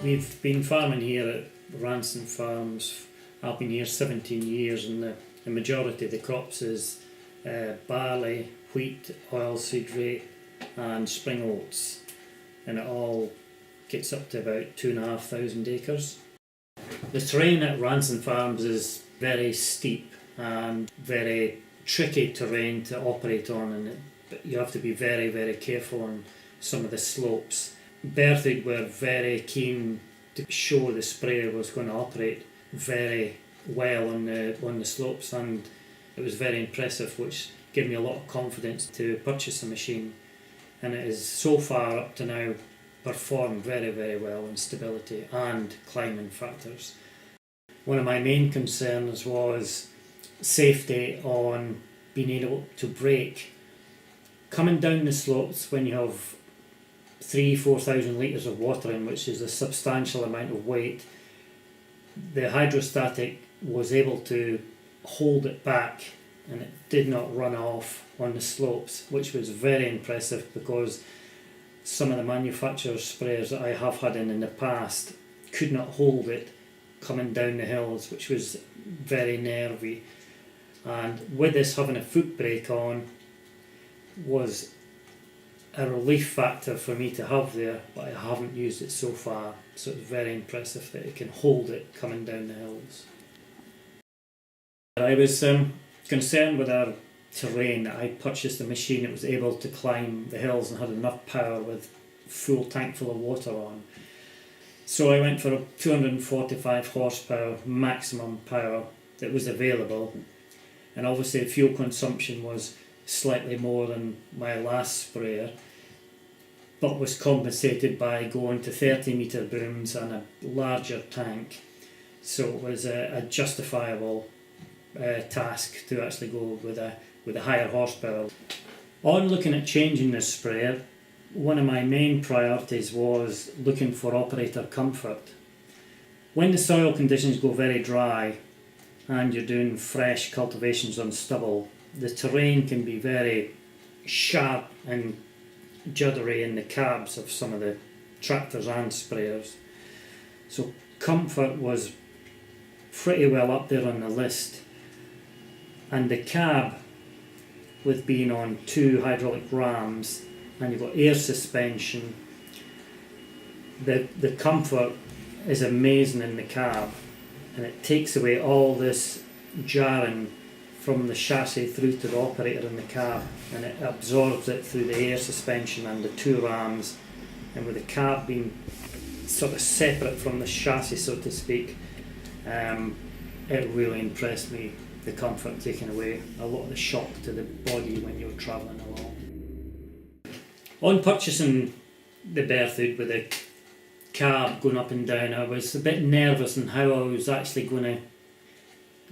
We've been farming here at Ranson Farms. I've been here 17 years and the majority of the crops is barley, wheat, oilseed rape and spring oats, and it all gets up to about 2,500 acres. The terrain at Ranson Farms is very steep and very tricky terrain to operate on, and you have to be very, very careful on some of the slopes. Berthoud were very keen to show the sprayer was going to operate very well on the slopes, and it was very impressive, which gave me a lot of confidence to purchase a machine, and it has so far up to now performed very, very well in stability and climbing factors. One of my main concerns was safety on being able to brake. Coming down the slopes when you have 3,000-4,000 litres of water in, which is a substantial amount of weight, the hydrostatic was able to hold it back and it did not run off on the slopes, which was very impressive because some of the manufacturer's sprayers that I have had in the past could not hold it coming down the hills, which was very nervy. And with this having a foot brake on was a relief factor for me to have there, but I haven't used it so far, so it's very impressive that it can hold it coming down the hills. I was concerned with our terrain. I purchased a machine that was able to climb the hills and had enough power with full tank full of water on. So I went for a 245 horsepower maximum power that was available, and obviously fuel consumption was slightly more than my last sprayer, but was compensated by going to 30 metre booms and a larger tank, so it was a justifiable task to actually go with a higher horsepower. On looking at changing this sprayer, one of my main priorities was looking for operator comfort. When the soil conditions go very dry and you're doing fresh cultivations on stubble, the terrain can be very sharp and juddery in the cabs of some of the tractors and sprayers. So comfort was pretty well up there on the list, and the cab, with being on 2 hydraulic rams and you've got air suspension, the comfort is amazing in the cab, and it takes away all this jarring from the chassis through to the operator in the cab, and it absorbs it through the air suspension and the 2 rams, and with the cab being sort of separate from the chassis, so to speak, it really impressed me, the comfort taking away a lot of the shock to the body when you're travelling along. On purchasing the Berthoud with the cab going up and down, I was a bit nervous on how I was actually going to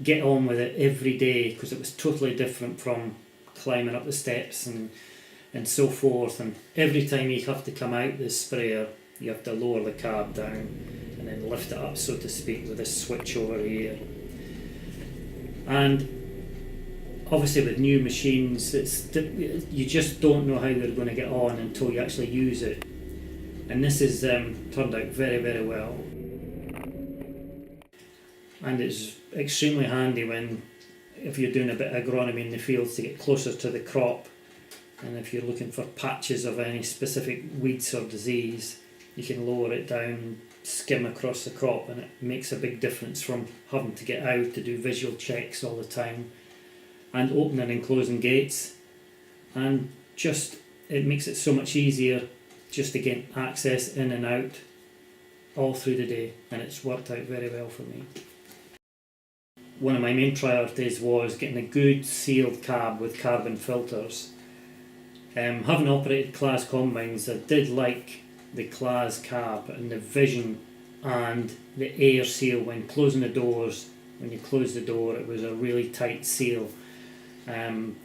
get on with it every day, because it was totally different from climbing up the steps and so forth, and every time you have to come out the sprayer you have to lower the cab down and then lift it up, so to speak, with a switch over here. And obviously with new machines you just don't know how they're going to get on until you actually use it, and this has turned out very, very well. And it's extremely handy if you're doing a bit of agronomy in the fields to get closer to the crop, and if you're looking for patches of any specific weeds or disease, you can lower it down and skim across the crop, and it makes a big difference from having to get out to do visual checks all the time and opening and closing gates, and just it makes it so much easier just to get access in and out all through the day, and it's worked out very well for me. One of my main priorities was getting a good sealed cab with carbon filters. Having operated Claas combines, I did like the Claas cab and the vision and the air seal when closing the doors. When you close the door, it was a really tight seal, and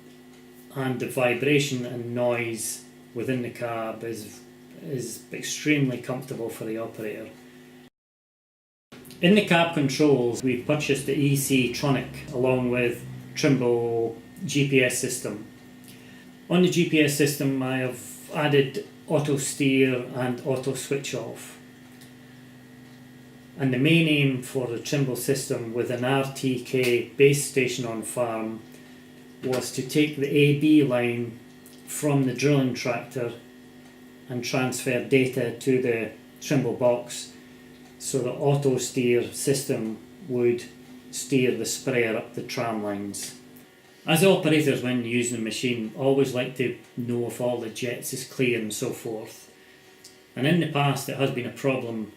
the vibration and noise within the cab is extremely comfortable for the operator. In the cab controls, we purchased the EC Tronic along with Trimble GPS system. On the GPS system I have added auto steer and auto switch off. And the main aim for the Trimble system with an RTK base station on farm was to take the AB line from the drilling tractor and transfer data to the Trimble box, so the auto steer system would steer the sprayer up the tram lines. As operators, when using the machine, always like to know if all the jets is clear and so forth. And in the past it has been a problem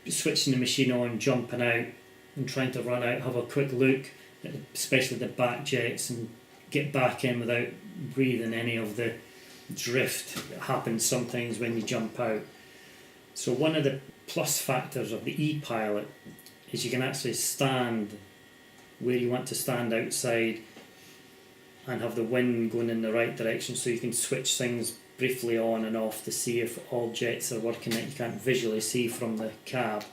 switching the machine on, jumping out and trying to run out, have a quick look at especially the back jets and get back in without breathing any of the drift that happens sometimes when you jump out. So one of the plus factors of the e-pilot is you can actually stand where you want to stand outside and have the wind going in the right direction, so you can switch things briefly on and off to see if all jets are working that you can't visually see from the cab.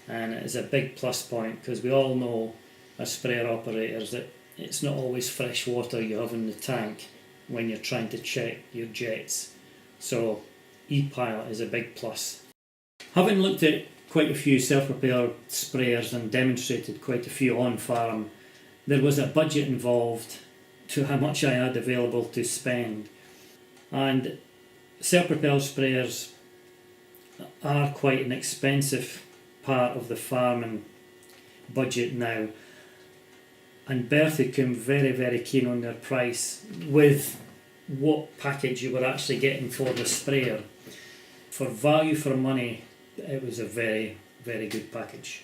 And it is a big plus point, because we all know as sprayer operators that it's not always fresh water you have in the tank when you're trying to check your jets. So e-pilot is a big plus. Having looked at quite a few self-propelled sprayers and demonstrated quite a few on farm, there was a budget involved to how much I had available to spend. And self-propelled sprayers are quite an expensive part of the farming budget now, and Bertha came very keen on their price with what package you were actually getting for the sprayer. For value for money, it was a very good package.